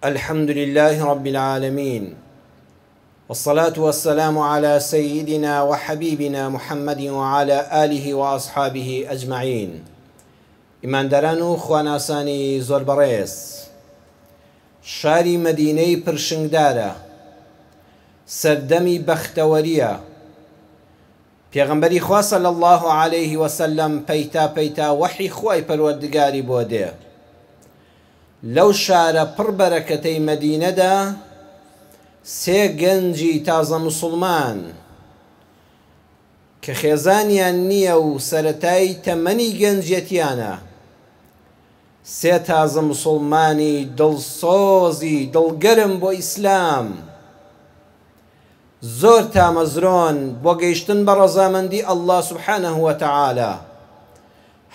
الحمد لله رب العالمين، والصلاة والسلام على سيدنا وحبيبنا محمد وعلى آله وأصحابه أجمعين. إمان دارانو خواناساني زۆر بەڕێز، شاری مەدینەی پرشنگدارە، سەردەمی بەختەوەریە. پێغەمبەری خوا صلی الله عليه وسلم پەیتا پەیتا وحی خوای پەروەردگاری بۆ دێ. لەو شارە پڕ بەرەکەتەی مەدینەدا سێ گەنجی تازە مسلمان کە خێزانیان نییە و سەرەتایی تەمەنی گەنجەتیانە، سێ تازە مسلمانی دڵسۆزی دڵگەرم بۆ ئیسلام، زۆر تامەزرۆن بۆ گەیشتن بە ڕەزامەندی ئەڵڵا سوبحانەه وتەعالا.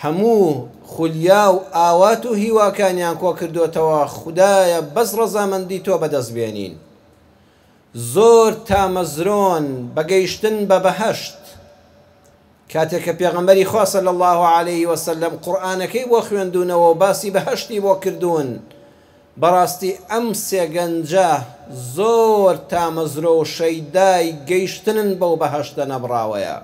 هەموو خولیا و ئاوات و هیواکانیان کۆ کردوتەوە، خودایە بەس ڕەزامەندی تۆ بەدەست بێنین. زۆر تامەزرۆن بە گەیشتن بە بەهەشت. کاتێک کە پێغەمبەری خوا صلی الله عليه وسلم قورئانەکەی بۆ خوێندوونەوە و باسی بەهەشتی بۆ کردوون، بەڕاستی ئەم سێ گەنجە زۆر تامەزرۆ و شەیدای گەیشتنن بەو بەهەشتە نەبراوەیە.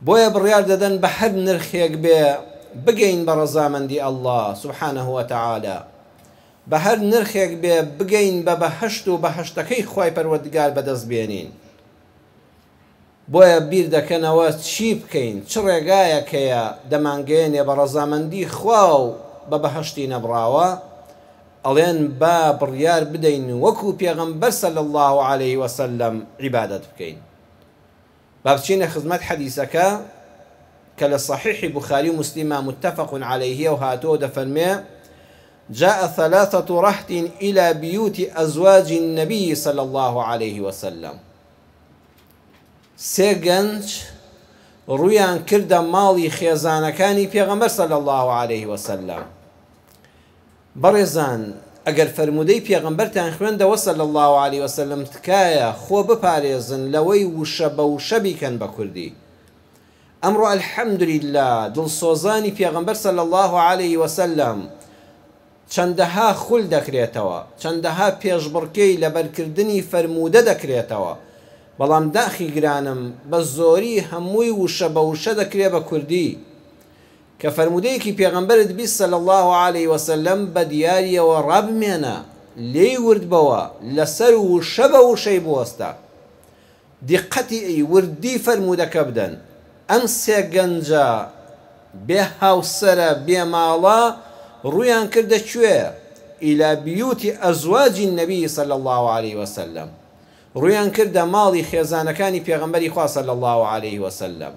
بۆیە بڕیار دەدەن بە هەر نرخێک بێ بگەین بە ڕەزامەندی ئەڵڵا سوبحانەه وتەعالا، بە هەر نرخێک بێ بگەین بە بەهەشت و بەهەشتەکەی خوای پەروەردگار بەدەست بێنین. بۆیە بیر دەکەنەوە چی بکەین، چ ڕێگایەک هەیە دەمانگەێنێ بە ڕەزامەندی خوا و بە بەهەشتی نەبراوە. ئەڵێن با بڕیار بدەین وەکو پێغەمبەر صلی الله عليه وسلم عیبادەت بکەین. با بچینە خزمەت حەدیسەکە کە لە صحیحی بوخاری و مسلمە متفق عليه و هاتووە دەفەرمێ: جاء ثلاثة رهط إلى بيوت أزواج النبي صلى الله عليه وسلم. سێ گەنج ڕوویان کردە ماڵی خێزانەکانی پێغەمبەر صلی الله عليه وسلم. بەڕێزان، ئەگەر فەرمودەی پێغەمبەرتان خوێندەوە صلی الله عليه وسلم، تکایە خۆ بپارێزن لەوەی وشە بە وشە بیکەن بە کوردی. ئەمڕۆ الحەمدولله دڵسۆزانی پێغەمبەر صلی الله عليه وسلم چەندەها خول دەکرێتەوە، چەندەها پێشبڕکەی لەبەرکردنی فەرمودە دەکرێتەوە، بەڵام داخی گرانم بە زۆری هەمووی وشە بە وشە دەکرێت بە کوردی کە فەرمودەیەکی پێغەمبەرت بیست صلی الله عليه وسلم بە دیاریەوە ڕابمێنە، لێی وردبەوە، لەسەر وشە بە وشەی بوەستە. دیقەتی وردی فەرمودەکە بدەن. ئەم سێ گەنجە بێ هاوسەرە بێ ماڵە ڕویان کردە کوێ؟ إلى بيوت أزواج النبي صلى الله عليه وسلم. ڕویان کردە ماڵی خێزانەکانی پێغەمبەری خوا صلی الله عليه وسلم.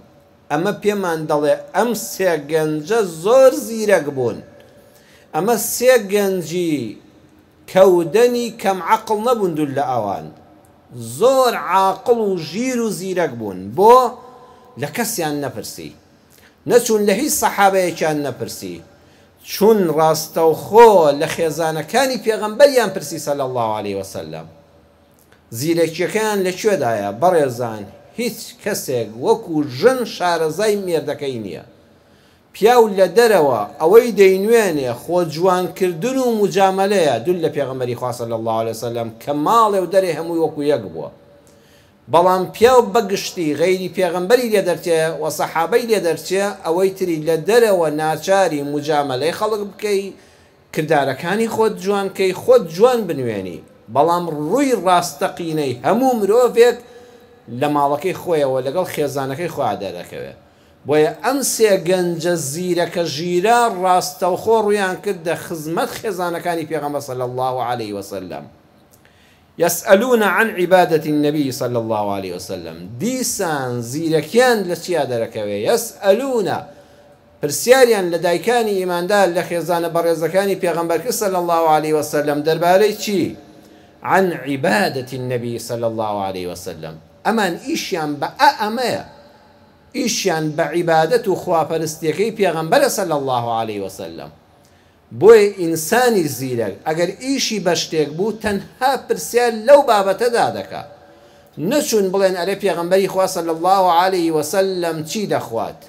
ئەمە پێمان دەڵێ ئەم سێ گەنجە زۆر زیرەک بوون. ئەمە سێ گەنجی کەودەنی کەم عەقڵ نەبوون، دوول لە ئەوان زۆر عاقڵ و ژیر و زیرەک بوون. بۆ لە کەسیان نەپرسی، نەچوون لە هیچ سەحابەیەکیان نەپرسی، چون ڕاستەوخۆ لە خێزانەکانی پێغەمبەریان پرسی صلی الله عليه وسلم. زیرەکیەکەیان لەکوێدایە؟ بەڕێزان، هیچ کەسێک وەکو ژن شارەزای مێردەکەی نییە. پیاو لە دەرەوە ئەوەی دەینوێنێ خۆ جوانکردن و موجامەلەیە، دوول لە پێغەمبەری خوا صلی الله عليه وسلم کە ماڵێ و دەرێ هەمووی وەکو یەک بووە. بەڵام پیاو بەگشتی غەیری پێغەمبەری لێ دەرچێ و سەحابەی لێ دەرچێ، ئەوەی تری لە دەرەوە ناچاری موجامەلەی خەڵک بکەی، کردارەکانی خۆت جوانکەی، خۆت جوان بنوێنی. بەڵام ڕووی ڕاستەقینەی هەموو مرۆڤێک لە ماڵەکەی خۆیەوە لەگەڵ خێزانەکەی خوا دەرەکەوێت. بۆیە ئەم سێ گەنجە زیرەکە ژیرە ڕاستەوخۆ ڕویان کردە خزمەت خێزانەکانی پێغەمبەر صلی الله عليه وسلم. يسألون عن عبادة النبي صلى الله عليه وسلم. دیسان زیرەکیان لە چیا دەرەکەوێت؟ يسألون، پرسیاریان لە دایکانی ئیماندار لە خێزانە بەڕێزەکانی پێغەمبەر صلی الله عليه وسلم دەربارەی چی؟ عن عبادة النبي صلى الله عليه وسلم. ئەمان ئیشیان بە ئەمەیە، ئیشیان بە عیبادەت و خواپەرستیەکەی پێغەمبەرە صلی الله عليه وسلم. بۆیە ئینسانی زیرەک ئەگەر ئیشی بە شتێک بوو تەنها پرسیار لەو بابەتەدا دەکات، نەچوون بڵێن ئەرێ پێغەمبەری خوا صلی الله عليه وسلم چی دەخوات،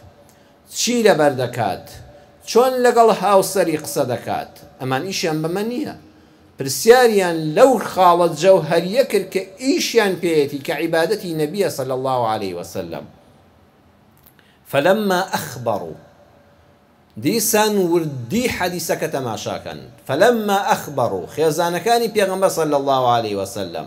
چی لەبەر دەکات، چۆن لەگەڵ هاوسەری قسە دەکات. ئەمان ئیشیان بەمە نییە. پرسیاریان لەو خاڵە جەوهەریە کرد کە ئیشیان پێیەتی کە عیبادەتی نەبیە صلی الله عليه وسلم. فلما أخبروا دیسان وردی حەدیسەکە تەماشاکەن. فلما أخبروا خێزانەکانی پێغەمبەر صلی الله عليه وسلم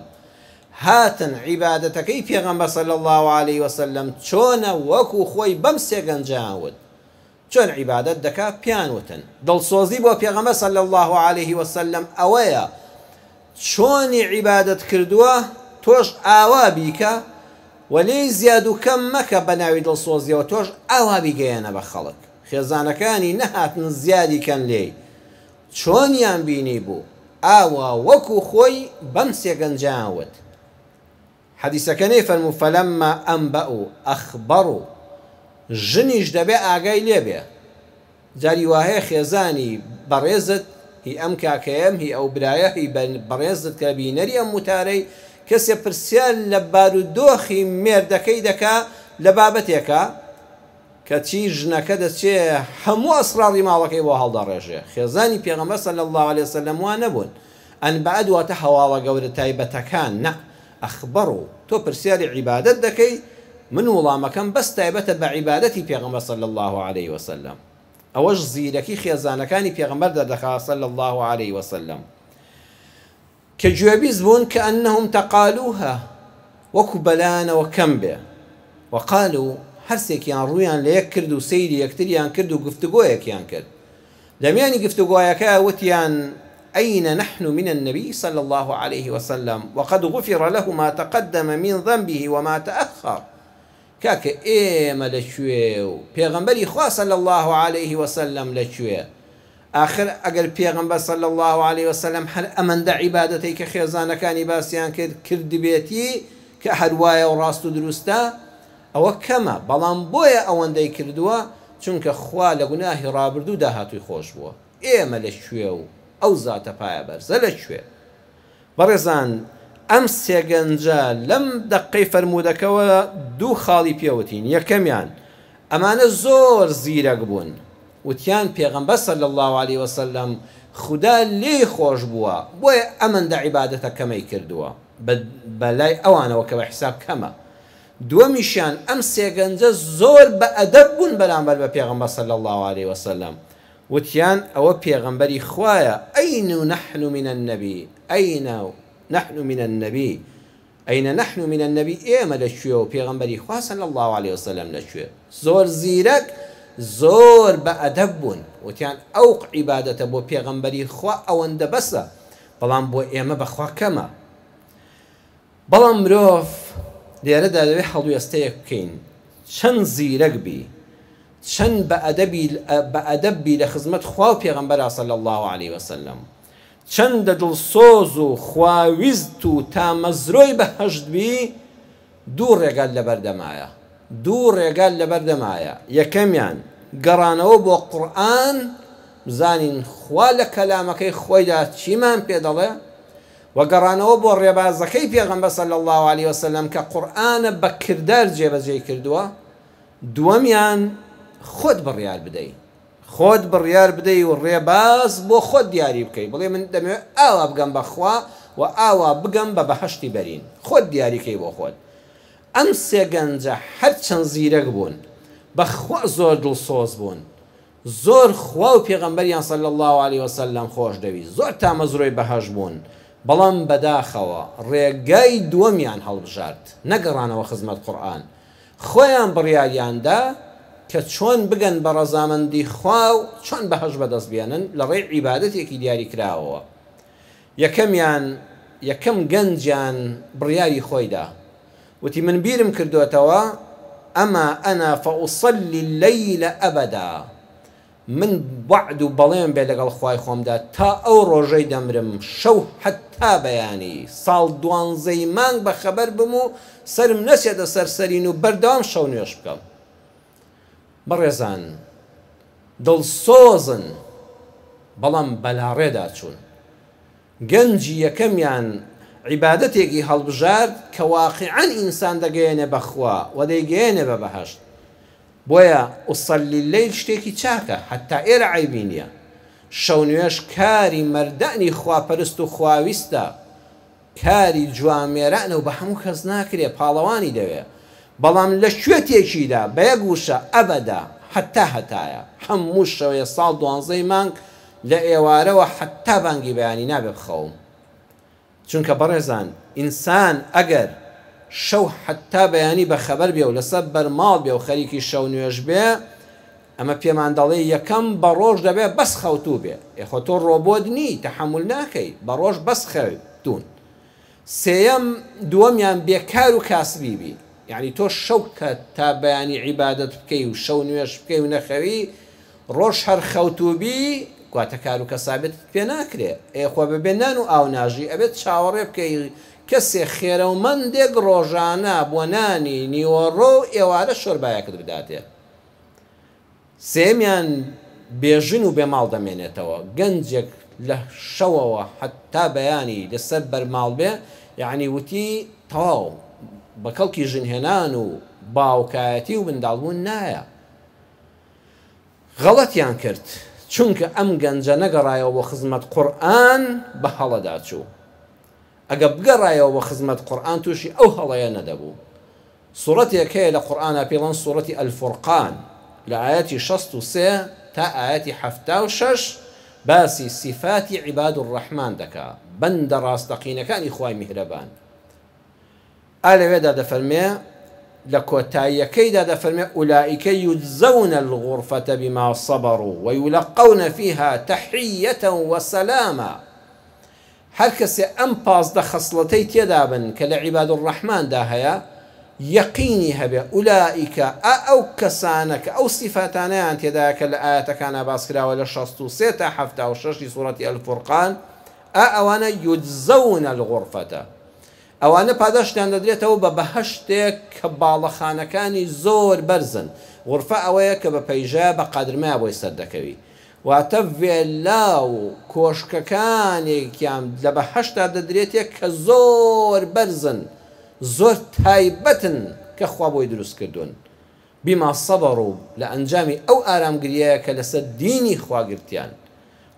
هاتن عیبادەتەکەی پێغەمبەر صلی الله عليه وسلم چۆنە وەکو خۆی بەم سێگەنجاوت چۆن عیبادەت دەکا پیانوتن. دڵسۆزی بۆ پێغەمبەر صلی الله عليه وسلم ئەوەیە چۆنی عیبادەت کردووە تۆش ئاوا بیکە وەلێی زیاد و کەم مەکە بە ناوی دڵسۆزیەوە تۆش ئاوا بیگەیەنە بە خەڵک. خێزانەکانی نەهاتن زیادی کەن لێی چۆنیان بینی بوو ئاوا وەکو خۆی بەم سێگەنجاوت. حەدیسەکە فەرموو فەلەمما ئەنبەئوا ئەخبەڕوا ژنیش دەبێ ئاگای لێبێ. جاری وایە خێزانی بەڕێزت هی ئەم کاکەیەم هی ئەو برایە هی بەڕێزت کە بینەری ئەم وتارەی کەسێ پرسیار لە بارودۆخی مێردەکەی دەکا لە بابەتێکە کە چی ژنەکە دەچێ هەموو ئەسڕاڕی ماڵەکەی بۆ هەڵدەڕێژێ. خێزانی پێغەمبەر صلی الله عليه وسلم وان نەبوون. ئەنبەئە دواتە هەواڵە گەورە تایبەتەکان نە ئەخبەڕوا تۆ پرسیاری عیبادەت دەکەی من وڵامەکەم بەس تایبەتە بە عیبادەتی پێغەمبەر صلی الله عليه وسلم. ئەوەش زیرەکی خێزانەکانی پێغەمبەر دەردەخات صلی الله عليه وسلم کە گوێبیست بوون کەئەنەهم تەقالوها وەکو بەلانەوە کەم بێ وەقالوا هەرسێکیان ڕوویان لە یەک کرد و سەیری یەکتریان کرد و گفتوگۆیەکیان کرد. لەمیانی گفتوگۆیەکە وتیان أين نحن من النبي صلى الله عليه وسلم وقد غفر له ما تقدم من ذنبه وما تأخر. کاکە ئێمە لەکوێ و پێغەمبەری خوا صلی الله عليه وسلم لەکوێ؟ آخر ئەگەر پێغەمبەر صلی الله عليه وسلم هەر ئەمەندە عیبادەتەی کە خێزانەکانی باسییان کرد کردبێتی کە هەروایە و ڕاست و دروستە ئەوە کەمە. بەڵام بۆیە ئەوەندەی کردووە چونکە خوا لە گوناهی ڕابردوو داهاتووی خۆش بووە. ئێمە لەکوێ و ئەو زاتە پایە بەرزە لەکوێ؟ بەڕێزان ئەم سێگەنجە لەم دەقەی فەرموودەکەوە دوو خاڵی پێوتین. یەکەمیان ئەمانە زۆر زیرەک بوون وتیان پێغەمبەر صلی الله عليه وسلم خدا لێی خۆش بووە بۆیە ئەمەندە عیبادەتە کەمەی کردووە بەلای ئەوانەوە کە بە حیساب کەمە. دووەمیشیان ئەم سێگەنجە زۆر بە ئەدەب بوون بەرامبەر بە پێغەمبەر صلی الله عليه وسلم وتیان ئەوە پێغەمبەری خوایە. ئەین نحن من النبی ئەین نحن من النبي أين نحن من النبي إيما لشيو بيغمبري خوا صلى الله عليه وسلم لشيو زور زيرك زور بأدبون وتيان أوق عبادة بو بيغمبري خوا أو اند بسا بلان بو إيما بخوا كما بلان مروف ليرد هذا حلو يستيقين شن زيرك بي شن بأدبي لخدمة خوا بيغمبري صلى الله عليه وسلم چەندە دڵسۆز و خواویست و تامەزرۆی بەهەشت بی دوو ڕێگال لەبەردەمایە. دوو ڕێگال لەبەردەمایە. یەکەمیان گەڕانەوە بۆ قورئان بزانین خوا لە کەلامەکەی خۆیدا چیمان پێ دەڵێ و گەڕانەوە بۆ ڕێبازەکەی پێغەمبەر صلی الله عليه وسلم کە قورئانە بە کردار جێبەجێ کردووە. دووەمیان خۆت بڕیار بدەی خۆت بڕیار بدەی و ڕێباز بۆ خۆت دیاری بکەی بڵێ من دەمەوێت ئاوا بگەم بەخوا و ئاوا بگەم بە بەهەشتی بەرین خۆت دیاریکەی بۆ خۆت. ئەم سێگەنجە هەرچەند زیرەک بوون بەخوا زۆر دڵسۆز بوون زۆر خوا و پێغەمبەریان صلی الله عليه وسلم خۆش دەوی زۆر تامەزرۆی بەهەشت بوون. بەڵام بەداخەوە ڕێگای دووەمیان هەڵبژارد نەگەڕانەوە خزمەت قورئان خۆیان بڕیاریاندا کە چۆن بگەن بە ڕەزامەندی خوا و چۆن بەهەشت بەدەست بێنن لە ڕێی عیبادەتێکی دیاری کراوەوە. یەکەم گەنجیان بڕیاری خۆیدا وتی من بیرم کردوێتەوە ئەما ئەنا فەئوصەلی اللەیلە ئەبەدا من وعد و بەڵێم بێ لەگەڵ خوای خۆمدا تا ئەو ڕۆژەی دەمرم شەو حتا بەیانی ساڵ 12 مانگ بە خەبەر بم و سرم نەچێتە سەرسەرین و بەردەوام شەو نوێش بکەم. بەڕێزان دڵسۆزن بەڵام بەلاڕێدا چوون. گەنجی یەکەمیان عیبادەتێکی هەڵبژارد کە واقعەن ئینسان دەگەیەنێ بەخوا و دەیگەیەنێ بە بەهەشت. بۆیە ئوسەلی اللەیل شتێکی چاکە حتا ئێرە عیبی نییە شەو نوێژ کاری مەردانی خواپەرست و خواویستە، کاری جوامێرانە و بە هەموو کەس ناکرێ، پاڵەوانی دەوێ. بەڵام لە شوێتێکیدا بە یەک وشە ئەبەدا هەتایە هەموو شەوەیە ساڵ 12 مانگ لە ئێوارەوە حتا بانگی بەیانی نابێ بخەوم. چونکە بەڕێزان ئینسان ئەگەر شەو حتا بەیانی بە خەبەر بێ و لەسەر بەرماڵ بێ و خەریکی شەو نوێژ بێ، ئەمە پێمان دەڵێ یەکەم بە ڕۆژ دەبێ بەس خەوتوو بێ. ئێخۆ تۆ ڕۆبۆت نی، تەحمل ناکەی، بە ڕۆژ بەس خەوتون. سێیەم دووەمیان بێکار و کاسبی بی، یعنی تۆ شەو کە تا بەیانی عیبادەت بکەی و شەو نوێژ بکەی و نەخەوی، ڕۆژ هەر خەوتوبی گواتە کار و کەسابێت پێ ناکرێ. ئێخۆ بەبێ نان و ئاوناژی ئەبێت چاوەڕێ بکەی کەسێ خێرەومەندێک ڕۆژانە بۆ نانی نیوەڕۆ و ئێوارە شۆربایەکت بداتێ. سێمیان بێژن و بێماڵ دەمێنێتەوە. گەنجێک لە شەوەوە حتا بەیانی لەسەر بەرماڵ بێ، یعنی وتی تەواو بە کەڵکی ژنهێنان و باوکایەتی و منداڵبوون نایە. غەڵەتیان کرد، چونکە ئەم گەنجە نەگەڕایەوە بۆ خزمەت قورئان بە هەڵەدا چوو. ئەگە بگەڕایەوە بە خزمەت قورئان تووشی ئەو هەڵەیە نەدەبوو. سوورەتێک هەیە لە قورئانە پێڵەن سوورەتی ئەلفورقان لە ئاەتی 63 تا ئاەتی 76 باسی صفاتی عیباد الرحمن دەکا، بەندە ڕاستەقینەکانی خوای میهرەبان. ئالەوێدا دەفەرمێ لە کۆتاییەکەیدا دەفەرمێ ئولائیکە یجزەون الغورفەتە بما صەبەڕوا ویولەقەونە فیها تەحیەتە وەسەلامە. هەر کەسێ ئەم 15 خەسڵەتەی تێدا بن کە لە عیباد الرحماندا هەیە، یەقینی هەبێ ئولائیکە ئەو کەسانە کە ئەو سیفاتانەیان تێدایە کە لە ئاەتەکانە باسکراوە لە 63 تا 76 سوورەتی ئەلفورقان، ئەوانە یجزەون الغورفەتە، ئەوانە پاداشتیان دەدرێتەوە بە بەهەشتێک کە باڵەخانەکانی زۆر بەرزن. غورفە ئەوەیە کە بە پەیژە بە قەدرمایە بۆی سەردەکەوی، واتە ڤێلا و کۆشکەکانێکیان لە بەهەشتا دەدرێتێک کە زۆر بەرزن، زۆر تایبەتن کە خوا بۆی دروست کردوون. بیما سەبەڕ و لە ئەنجامی ئەو ئارامگریەیە کە لەسەر دینی خواگرتیان.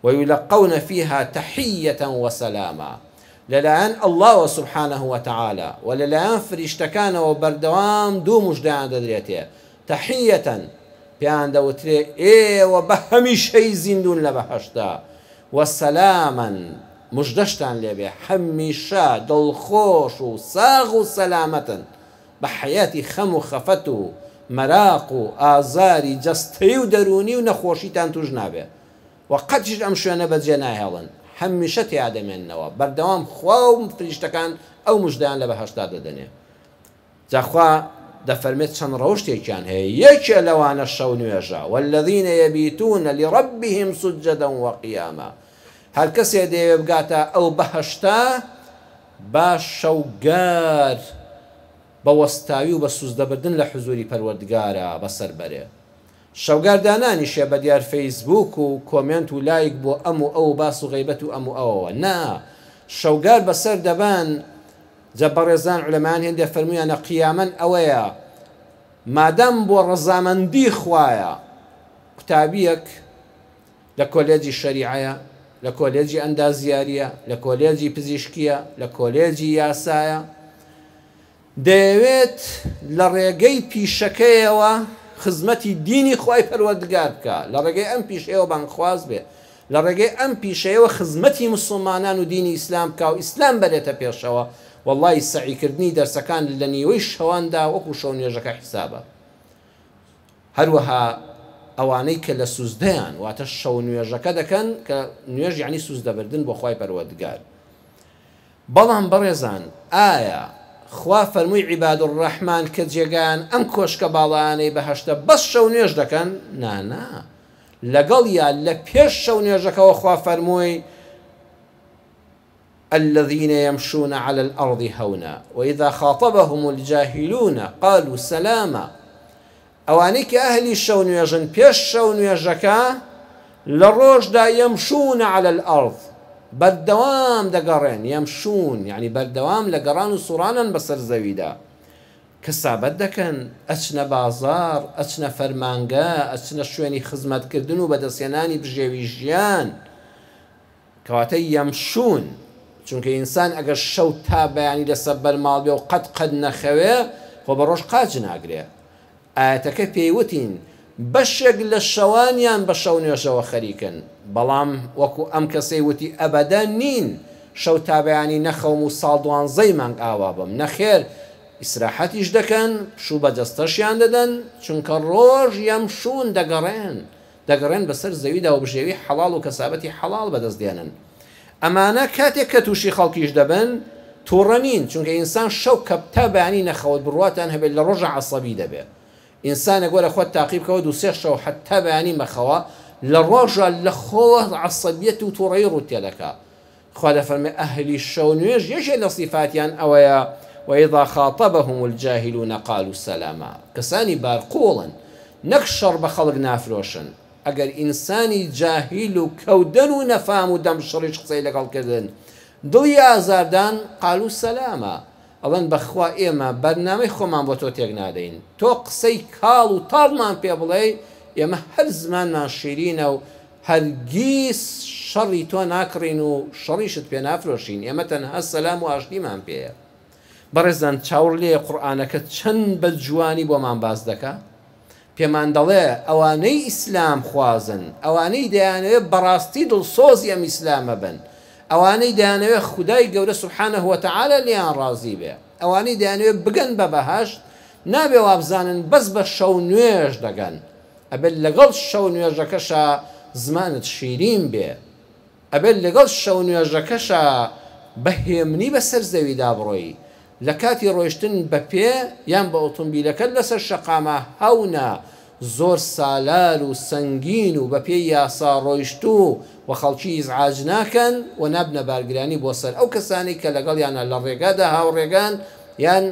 ویولەقەونە فیها تەحیەتە وەسەلامە، لەلایەن ئەڵڵاهوە سوبحانەه وتەعالە و لەلایەن فریشتەکانەوە بەردەوام دوو موژدەیان دەدرێتێ. تەحیەتەن پێیان دەوترێ ئێوە بە هەمیشەی زیندون لە بەهەشتا، وەسەلامەن مژدەشتان لێبێ هەمیشە دڵخۆش و ساغ و سەلامەتن، بە حەیاتی خەم و خەفەت و مەراق و ئازاری جەستەی و دەرونی و نەخۆشیتان توش نابێ، و قەتیش ئەم شوێنە بەجێ ناهێڵن، هەمیشە تیا دەمێننەوە. بەردەوام خوا و فریشتەکان ئەو مژدەیان لە بەهەشتا دەدەنێ. جاخوا دەفەرمێت چەند ڕەوشتێکیان هەیە، یەکێ لەوانە شەو نوێژە، والذینە یەبیتونە لڕەبیهم سوجەدە وەقیامە. هەر کەسێ دەیەوێ بگاتە ئەو بەهەشتا، با شەوگار بە وەستاوی و بە سوزدەبردن لە حزوری پەروەردگارە بەسەر بەرێ. شەوگاردانانیشێ بە دیار فەیسبوک و کۆمنت و لایک بۆ ئەم و ئەو باس و غیبەت و ئەم و ئەوەوە، نا، شەوگار بەسەر دەبان. جەبەڕێزان عولەمایان هێندێ فەرموویانە قیامەن ئەوەیە مادام بۆ ڕەزامەندی خوایە قوتابیەک لە کۆلێجی شەریعەیە، لە کۆلێجی ئەندازیاریە، لە کۆلێجی پزیشکیە، لە کۆلێجی یاسایە، دەیەوێت لە ڕێگەی پیشەکەیەوە خزمەتی دینی خوای پەروەردگار بکە، لە ڕێگەی ئەم پیشەیەوە بانگخواز بێ، لە ڕێگەی ئەم پیشەیەوە خزمەتی مسلمانان و دینی ئیسلام بکە و ئیسلام بەرێتە پێشەوە. واللهی سەعیکردنی دەرسەکان لە نیوەی شەواندا وەکو شەو نوێژەکە حیسابە. هەروەها ئەوانەی کە لە سوزدەیان واتە شەو نوێژەکە دەکەن کە نوێژ یعنی سوزدەبردن بۆ خوای پەروەردگار. بەڵام بەڕێزان، ئایا خوا فەرمووی عیباد الرحمن کە جێگان ئەم کۆشکە باڵانەی بەهەشتە بەس شەو نوێژ دەکەن؟ نانا، لەگەڵ یا لە پێش شەو نوێژەکەەوە خوا فەرمووی الذين يمشون على الأرض هونا وإذا خاطبهم الجاهلون قالوا سلاما. ئەوانەی کە ئەهلی شەو نوێژن پێش شەو نوێژەکە لە ڕۆژدا يمشون على الأرض، بەردەوام دەگەڕێن، يمشون یعنی بەردەوام لە گەڕان و سوڕانن بەسەر زەویدا. کەسابەت دەکەن، ئەچنە بازار، ئەچنە فەرمانگە، ئەچنە شوێنی خزمەتکردن و بەدەستێنانی بژێوی ژیان، کەواتە یەمشون. چونکە ئینسان ئەگەر شەو تا بەیانی لەسەر بەرماڵ بێ و قەت نەخەوێ خۆ بە ڕۆژ قاج ناگرێ. ئاەتەکە پێیوتین بەشێک لە شەوانیان بە شەو نوێژەوە خەریکن، بەڵام وەکو ئەم کەسەی وتی ئەبەدە نین شەو تا بەیانی نەخەوم و ساڵ 12 مانگ ئاوا بم. نەخێر، ئیسراحەتیش دەکەن، شوو بەجەستەشیان دەدەن، چونکە ڕۆژ یەمشون دەگەڕێن بەسەر زەویدا و بژێوی حەڵاڵ و کەسابەتی حەڵاڵ بەدەستدێنن. ئەمانە کاتێک کە تووشی خەڵکیش دەبن تووڕە نین، چونکە ئینسان شەو کە تا بەیانی نەخەوت بڕواتان هەبێت لە ڕۆژە عەسەبی دەبێت. ئینسانە گۆرە خۆت تاقیب بکەوە 2-3 شەو حتا بەیانی مەخەوە لە ڕۆژە لە خۆوە عەسەبیەت و تووڕەیی ڕوو تێدەکا. خوا دەفەرمێ ئەهلی شەو نوێژ یەکێ لە سیفاتیان ئەوەیە وإذا خاطبهم الجاهلون قالوا سلاما. کەسانی بارقوڵن، نەک شەڕ بە خەڵک نافرۆشن. ئەگەر ئینسانی جاهیل و کەودەن و نەفام و دەم شەڕیش قسەی لەگەڵکردن دڵی ئازاردان قالوا سلاما، ئەڵێن بەخوا ئێمە بەرنامەی خۆمان بۆ تۆ تێک نادەین، تۆ قسەی کاڵ و تاڵمان پێ بڵێ، ئێمە هەر زمانمان شیرینە و هەرگیز شەڕی تۆ ناکڕین و شەڕیشت پێ نافرۆشین، ئێمە تەنها سەلام و ئاشتیمان پێیە. بەڕێزان چاوەڕ لێ قورئانەکە چەند بە جوانی بۆمان باس دەکا. پێمان دەڵێ ئەوانەی ئیسلام خوازن، ئەوانەی دەیانەوێت بەڕاستی دڵسۆزی ئەم ئیسلامە بن، ئەوانەی دەیانەوێت خودای گەورە سوبحانەه وتەعالە لیان ڕازی بێ، ئەوانەی دەیانەوێت بگەن بە بەهەشت، نابێ وابزانن بەس بە شەو نوێژ دەگەن، ئەبێت لەگەڵ شەو نوێژەکەشە زمانت شیرین بێ، ئەبێت لەگەڵ شەو نوێژەکەشە بەهێمنی بەسەر زەویدا بڕۆی، لە کاتی ڕۆیشتن بە پێ یان بە ئۆتۆمبیلەکەت لەسەر شەقامە هەونە زۆر سالار و سەنگین و بە پێی یاسا ڕۆیشتوو و خەڵکی ئیزعاج ناکەن و نابنە بارگرانی بۆ سەر ئەو کەسانی کە لەگەڵیانە لە ڕێگادا هاوڕێگان یان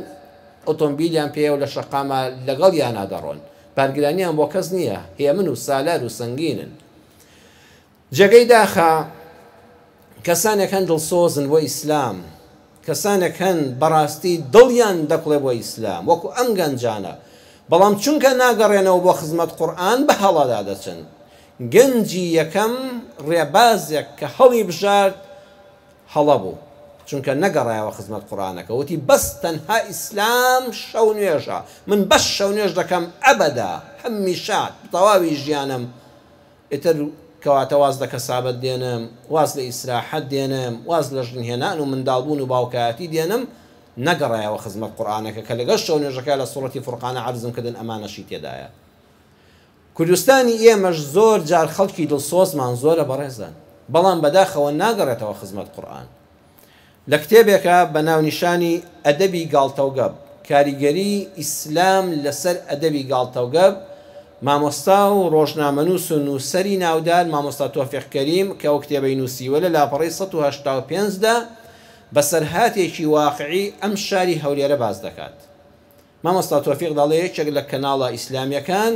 ئۆتۆمبیلیان پێ و لە شەقامە لەگەڵ یانە دەڕۆن، بارگرانیان بۆ کەس نییە، هێمن و سالار و سەنگینن. جێگەی داخە کەسانێک هەن دڵسۆزن بۆ ئیسلام، کەسانێک هەن بەڕاستی دڵیان دەکڵێ بۆ ئیسلام وەکو ئەم گەنجانە، بەڵام چونکە ناگەڕێنەوە بۆ خزمەت قورئان بە هەڵەدا دەچن. گەنجی یەکەم ڕێبازێک کە هەڵی بژارد هەڵە بوو، چونکە نەگەڕایەوە خزمەت قورئانەکە، وتی بەس تەنها ئیسلام شەو نوێژە، من بەس شەو نوێژ دەکەم ئەبەدا هەمیشە تەواوی ژیانم، ئیتر کەواتە واز لە کەسابەت دێنم، واز لە ئیسراحەت دێنم، واز لە ژنهێنان و منداڵبوون و باوکایەتی دێنم، نەگەڕایەوە خزمەت قورئانەکە کە لەگەڵ شەو نوێژەکە لە سوڕەتی فورقانە عەرزم کردن ئەمانەشی تێدایە. کوردستانی ئێمەش زۆر جار خەڵکی دڵسۆزمان زۆرە بەڕێزان، بەڵام بەداخەوە ناگەڕێتەوە خزمەت قورئان. لە کتێبێکە بە ناونیشانی ئەدەبی گاڵتەوگەب، کاریگەری ئیسلام لەسەر ئەدەبی گاڵتەوگەب، مامۆستا و ڕۆژنامەنووس و نووسەری ناودار مامۆستا تۆفیق کەریم کە ئەو کتێبەی نووسیوە لە لاپەڕەی 185دا بەسەرهاتێکی واقعی ئەم شاری هەولێرە باز دەکات. مامۆستا تۆفیق دەڵێ یەکێک لە کەناڵە ئیسلامیەکان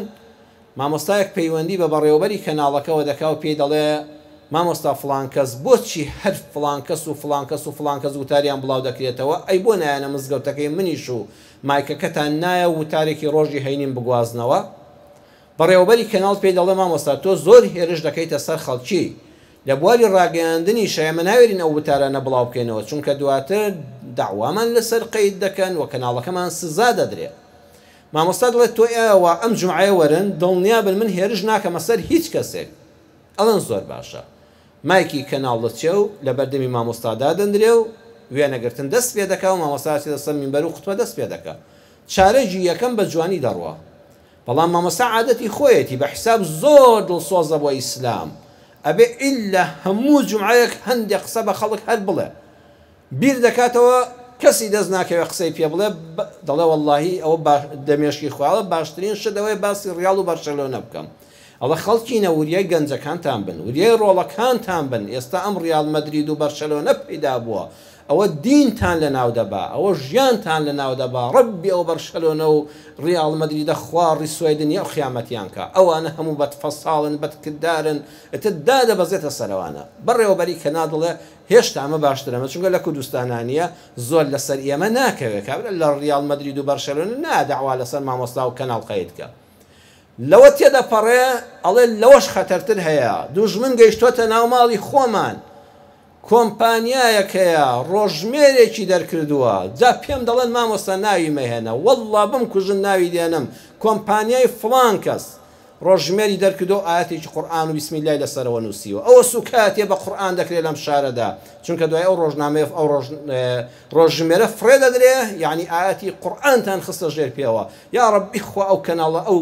مامۆستایەک پەیوەندی بە بەڕێوەبەری کەناڵەکەەوە دەکا و پێی دەڵێ مامۆستا فڵان کەس بۆچی هەر فڵان کەس و فڵان کەس و فڵان کەس وتاریان بڵاو دەکرێتەوە، ئەی بۆ نایەنە مزگەوتەکەی منیش و مایکەکەتان نایە وتارێکی ڕۆژی هەینیم بگوازنەوە. بەڕێوەبەری کەناڵ پێی دەڵێ مامۆستا تۆ زۆر هێرش دەکەیتە سەر خەڵکی، لە بواری ڕاگەیاندنی شەیەمە ناوێرین ئەو وتارانە بڵاو بکەینەوە، چونکە دواتر داوامان لەسەر قەید دەکەن و کەناڵەکەمان سزا دەدرێت. مامۆستا دەڵێت تۆ ئێوە ئەم جومعەیە وەرن دڵنیا بن من هێرش ناکەمە سەر هیچ کەسێک. ئەڵەن زۆر باشە. مایکی کەناڵ دەچێ و لە بەردەمی مامۆستادا دەندرێ و وێنەگرتن دەست پێ دەکا و مامۆستا دەسەر مینبەر و خوتبە دەست پێ دەکا. چارەی یەکەم بە جوانی دەڕوە. بەڵام مامۆستا عادەتی خۆیەتی بە حیساب زۆر دڵسۆزە بۆ ئیسلام، ئەبێ ئیلا هەموو جومعەیەک هەندێک قسە بە خەڵک هەر بڵێ، بیر دەکاتەوە کەسی دەست ناکەوێت قسەی پێ بڵێ، دەڵێ وەڵڵاهی ئەوە دەمێشکی خواڵە باشترین شت ئەوەیە باسی ڕیاڵ و بەرشەلۆنە بکەم. ئەڵە خەڵکینە وریای گەنجەکانتان بن، وریای ڕۆڵەکانتان بن. ئێستا ئەم ریال مەدرید و بەرشەلۆنە پەیدا بووە، ئەوە دینتان لە ناو دەبا، ئەوە ژیانتان لە ناو دەبا. ڕەبی ئەو بەرشەلۆنە و ریال مەدریدە خوا ڕیسوای دنیا و خیامەتیان کە. ئەوانە هەموو بەدفەساڵن، بەدکردارن، ئتدا دەبەزێتە سەرەوانە. بەڕێوەبەری کە نادڵێ هێشتا ئەمە باشترەمە، چونکە لە کوردستانانیە زۆر لەسەر ئێمە ناکەوێت کابرا لە ریال مەدرید و بەرشەلۆنە نادەعوا لەسەر مامۆستا و کەناڵ قەیدکە. لەوە تێدەپەڕێ ئەڵێ لەوەش خەتەرتر هەیە، دوژمن گەیشتوتە ناو ماڵی خۆمان، کۆمپانیایەکەیە ڕۆژمێرێکی دەرکردووە، جا پێم دەڵێن مامۆستا ناوی مەهێنە، وەڵڵا بم کوژن ناوی دێنم، کۆمپانیای فڵان کەس ڕۆژمێری دەرکردو ئاەتێکی قورئان و بیسمیلای لەسەرەوە نووسیوە. ئەوە سوکاتێ بە قورئان دەکرێت لەم شارەدا، چونکە دوای ئەو ڕۆژنامەیە ئەو ڕۆژمێرە فرێ دەدرێ، یعنی ئاەتی قورئانتان خستە ژێر پێوە. یا ڕەبی خوا ئەو کەناڵە ئەو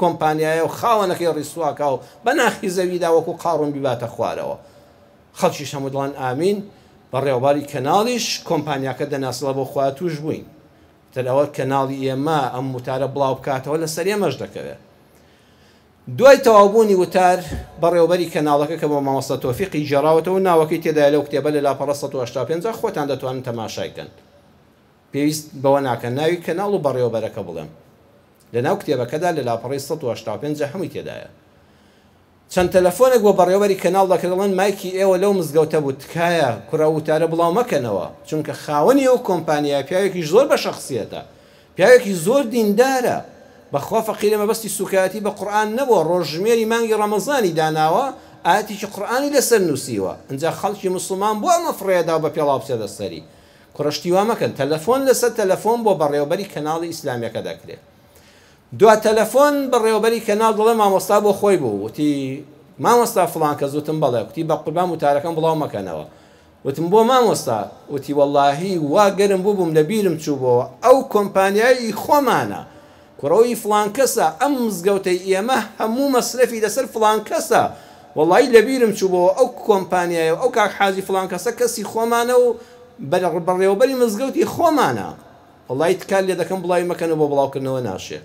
کۆمپانیایە و خاوەنەکەی ڕیسواکە و بە ناخی زەویدا وەکو قاڕون بیباتە خوارەوە. خەڵکیش هەموو دڵان ئامین. بەڕێوەباری کەناڵیش کۆمپانیاکە دەناسڵە بۆ خوا توش بووین، تەلەوە کەناڵی ئێمە ئەم وتارە بڵاو بکاتەوە لەسەر ئێمەش دەکەوێت. دوای تەواوبوونی وتار بەڕێوەبەری کەناڵەکە کە بۆ مامۆستا تۆفیقی جێراوەتەوە ناوەکەی تێدایە لەو کتێبە لە لاپەڕە 185 خۆتان دەتوانن تەماشایکەن. پێویست بەوە ناکەن ناوی کەناڵ و بەڕێوەبەرەکە بڵێم. لە ناو کتێبەکەدا لە لاپەڕی 185 هەمووی تێدایە. چەند تەلەفۆنێک بۆ بەڕێوەبەری کەناڵ دەکردڵێن مایکی ئێوە لەو مزگەوتە بوو، تکایە کوڕە وتارە بڵاو مەکەنەوە، چونکە خاوەنی ئەو کۆمپانیای پیاوێکی زۆر بە شەخسیەتە، پیاوێکی زۆر دیندارە، بەخوا فەقیرە مەبەستی سوکاتی بە قورئان نەبووە، ڕۆژژمێری مانگی ڕەمەزانی داناوە، ئاەتێکی قورئانی لەسەر نووسیوە. ئەنجا خەڵکی مسلمان بۆ ئەمە فڕێدا و بە پێڵاو بچێتە سەری. کوڕەشتی وا مەکەن، تەلەفۆن لەسەر تەلەفۆن بۆ بەڕێوەبەری کەناڵی ئیسلامیەکە دەکرێت. دوا تەلەفۆن بەڕێوەبەری کەناڵ دڵێ مامۆستا بۆ خۆی بوو، وتی مامۆستا فڵان کە زوتم بەڵێ، وتی بە قوربان وتارەکەم بڵاو مەکەنەوە. وتم بۆ مامۆستا، وتی وەڵاهی وا گەرم بوو بووم لە بیرم چوو بۆ ئەو کۆمپانیایی خۆمانە، کوڕەوەی فڵان کەسە، ئەم مزگەوتەی ئێمە هەموو مەسرەفی لەسەر فڵان کەسە، وەڵاهی لە بیرم چوو بۆ ئەو کۆمپانیایە و ئەو کاک حاجی فڵان کەسە کەسی خۆمانە و بەڕێوەبەری مزگەوتی خۆمانە، وەڵاهی تکال لێ دەکەم بڵاوی مەکەنەوە بۆ بڵاوکردنەوە ناشێ.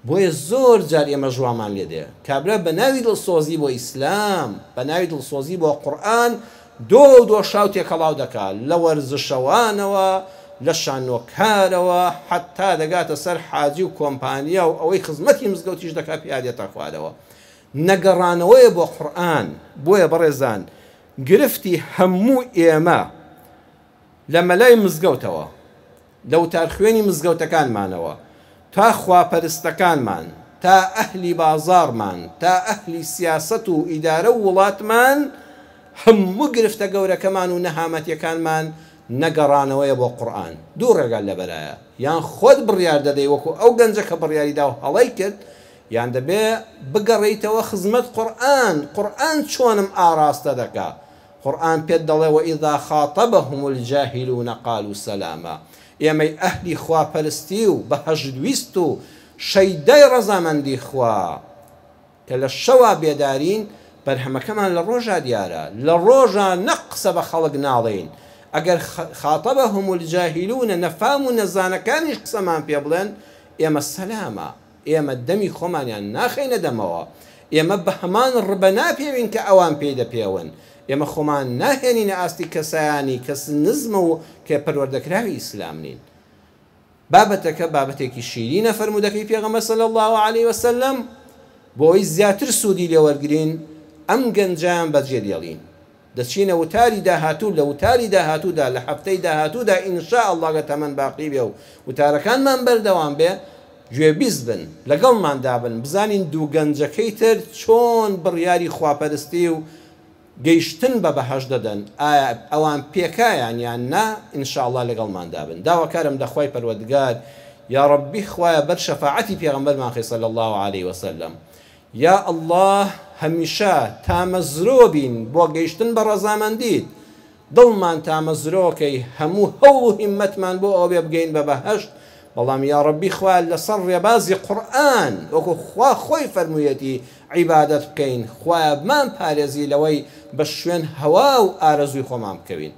بۆیە زۆر جار ئێمە ژوامان لێ دێ کابرا بە ناوی دڵسۆزی بۆ ئیسلام، بە ناوی دڵسۆزی بۆ قورئان دۆ شاو تێکەڵاو دەکات لە وەرزشەوانەوە، لە شانۆکارەوە، حتا دەگاتە سەر حاجی و کۆمپانیا و ئەوەی خزمەتی مزگەوتیش دەکات پیادێتە خوارەوە. نەگەڕانەوەیە بۆ قورئان. بۆیە بەڕێزان گرفتی هەموو ئێمە لە مەلای مزگەوتەوە، لە وتار خوێنی مزگەوتەکانمانەوە تا خواپەرستەکانمان، تا ئەهلی بازارمان، تا ئەهلی سیاسەت و ئیدارە و وڵاتمان، هەموو گرفتە گەورەکەمان و نەهامەتیەکانمان نەگەڕانەوەیە بۆ قورئان. دوو ڕێگال لەبەرایە، یان خۆت بڕیار دەدەی وەکو ئەو گەنجە کە بڕیاریدا و هەڵەی کرد، یان دەبێ بگەڕیتەوە خزمەت قورئان. قورئان چۆنم ئاراستە دەکا؟ قورئان پێت دەڵێ وئیذا خاطبهم الجاهلون قالوا سلاما. ئێمەی ئەهلی خواپەرستی و بەهەژدویست و شەیدای ڕەزامەندی خوا کە لە شەوا بێدارین، بەرهەمەکەمان لە ڕۆژا دیارە، لە ڕۆژە نەقسە بە خەڵک ناڵێن. ئەگەر خاتەبەهم الجاهلون نەفام و نەزانەکانیش قسەمان پێ بڵێن، ئێمە سەلامە، ئێمە دەمی خۆمانیان ناخەینە دەمەوە، ئێمە بە هەمان ڕبە ناپێوین کە ئەوان پێی دەپێون، ئێمە خۆمان ناهێنینە ئاستی کەسایانی کەس نزمە و کە پەروەردەکراوی ئیسلام نین. بابەتەکە بابەتێکی شیرینە فەرمودەکەی پێغەمبەر صلی الله علیه وسلم، بۆی زیاتر سوودی لێوەرگرین ئەم گەنجیان بەجێ دێڵین. دەچینە وتاری داهاتوو، لە وتاری داهاتوودا لە هەفتەی داهاتوودا ئینشاء الله گە تەمەن باقی بێ و وتارەکانمان بەردەوام بێ، گوێبیست بن، لەگەڵماندا بن، بزانین دوو گەنجەکەی تر چۆن بڕیاری خواپەرستی و گەیشتن بە بەهەش دەدەن، ئایا ئەوان پێکایان یان نا؟ ئینشاء الله لەگەڵماندا بن. داواکارم دەخوای پەروەردگار یا ڕەبی خوایە بەر شەفاعەتی پێغەمبەرمان صلی الله علیه وسلم. یا الله هەمیشە تامەزرۆ بین بۆ گەیشتن بە ڕەزامەندیت، دڵمان تامەزرۆکەی هەموو هەوڵ و هیممەتمان بۆ ئەوێ بگەین بە بەهەشت. بەڵام یا ڕەبی خوا لەسەر ڕێبازی قورئان وەکو خوا خۆی فەرموویەتی عیبادەت بکەین، خوایە بمان پارێزی لەوەی بە شوێن هەوا و ئارەزووی خۆمان بکەوین،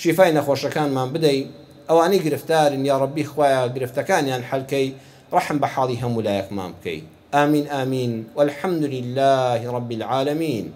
شیفای نەخۆشەکانمان بدەین. ئەوانەی گرفتارن یا ڕەبی خوایە گرفتەکانیان حەلکەی، ڕەحم بە حاڵی هەموو لایەکمان بکەی. آمين آمين والحمد لله رب العالمين.